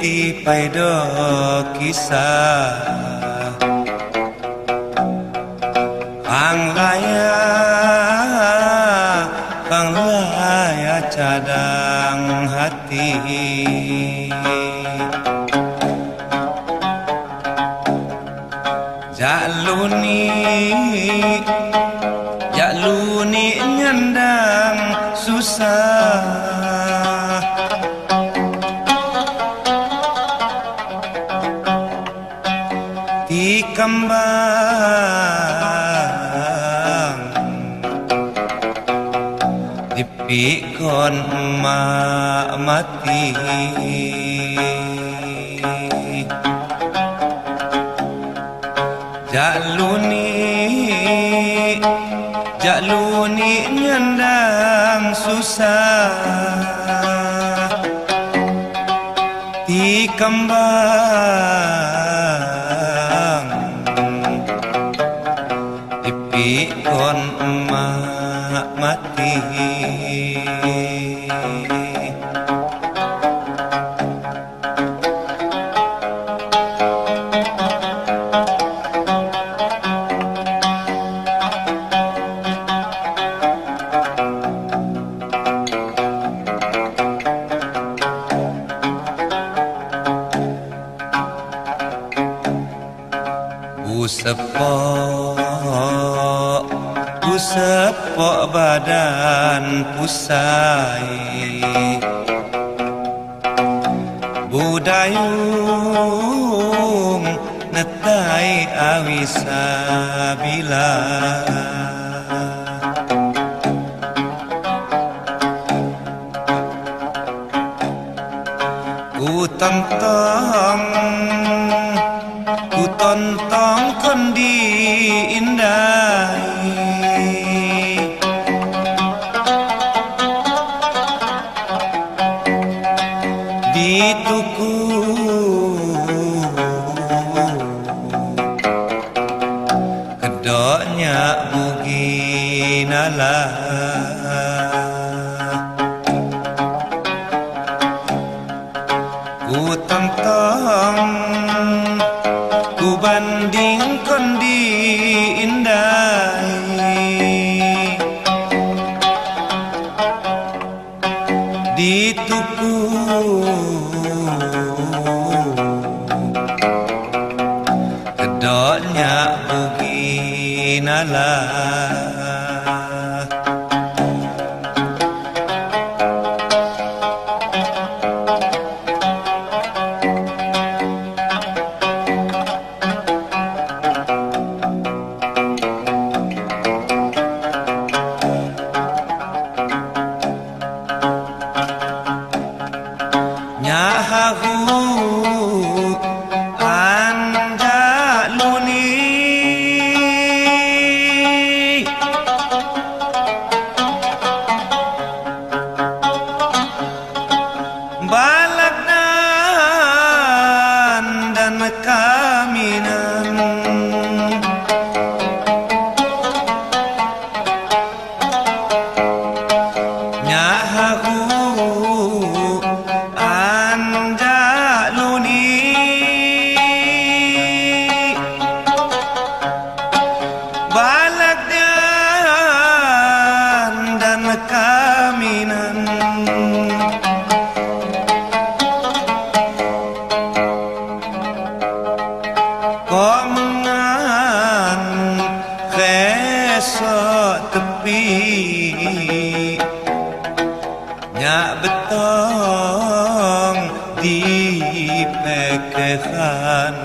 ti pai do kisah Panglaya cadang hati Jaluni nyandang susah Ti kembang dipikon emak mati Jaluni nyandang susah Ti kembang dipikon emak mati Sepok badan pusai Budayung netai awisa bila Ku tontong kondi indah di tuku kedoknya bugi nala ku tentang ku banding kondi indah di tuku kedoknya bugi nala kaminan nyahaku anjaluni balagdan dan kaminan Komengan kesok tepi nyak betong di pekehan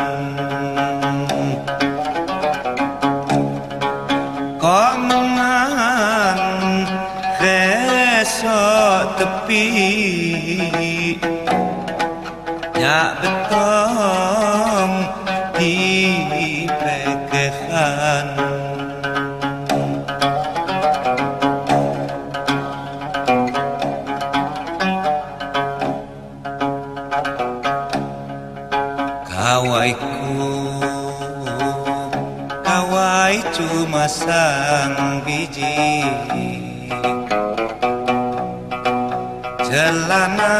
Komengan kesok tepi nyak betong di pekehan kawai cuma sang biji celana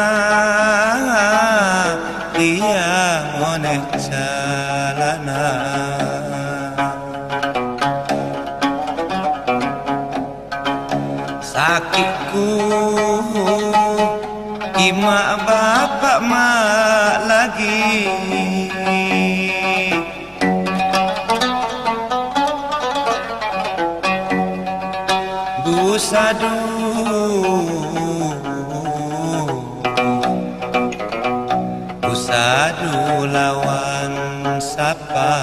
Tiang onek jalana sakitku imak bapak mak lagi busadu busadu lawan sapa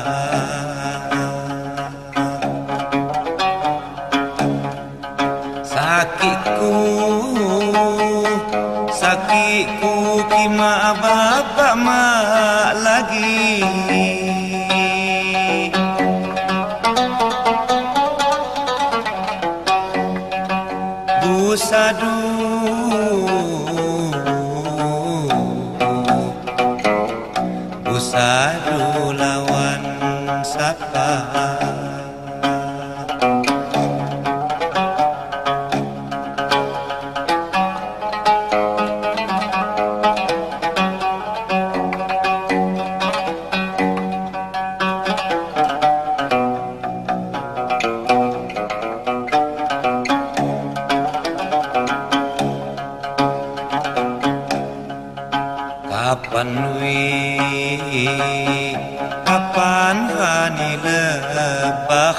sakitku kima bapak mak lagi busadu busadu lawan sapa kapan kapan hani lebahan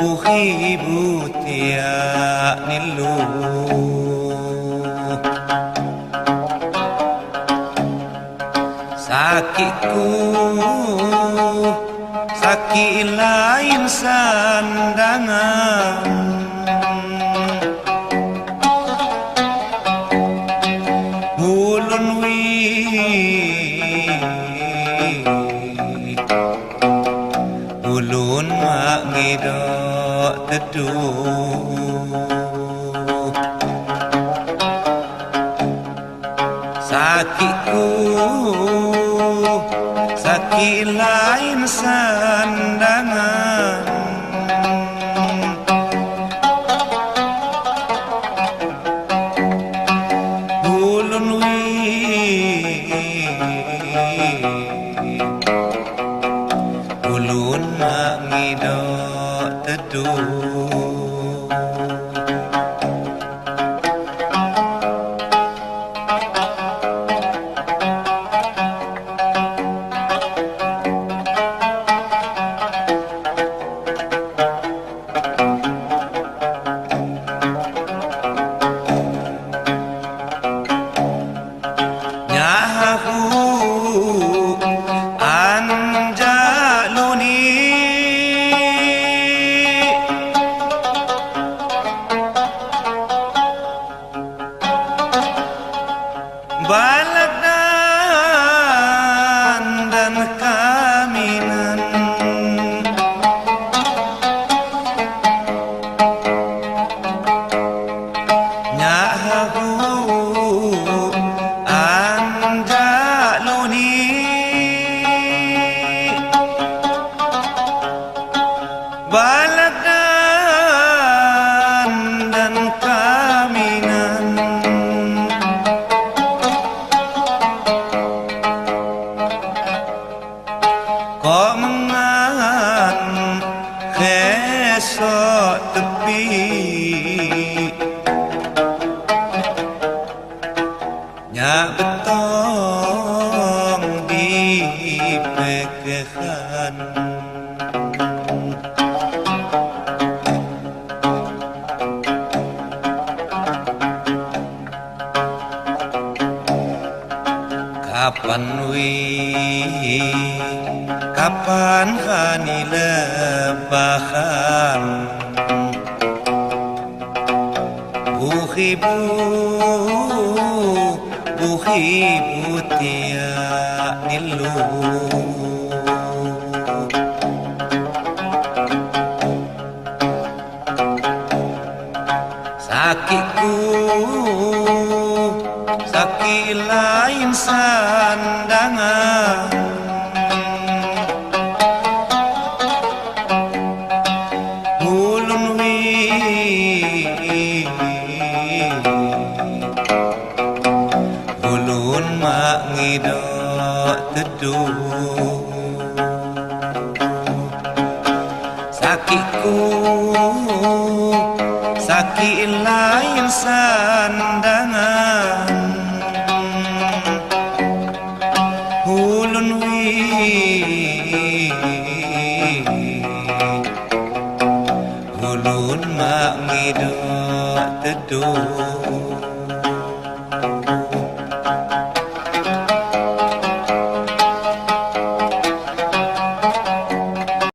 uhibu tiak nilu sakitku sakit lain sandangan ulun ulun mak ngidok teduh sakitku sakit lain sandangan ulun ulun mak ngidok teduh baladan dan kaminan nyahu anjaluni baladan dan kaminan kok mengan esok tepi nyak betong di pekehan kapan hani lebahan uhibu tiak nilu sakitku sakit lain sandangan ulun teduh. Sakitku sakit lain sandangan, ulun ulun mak ngidok teduh.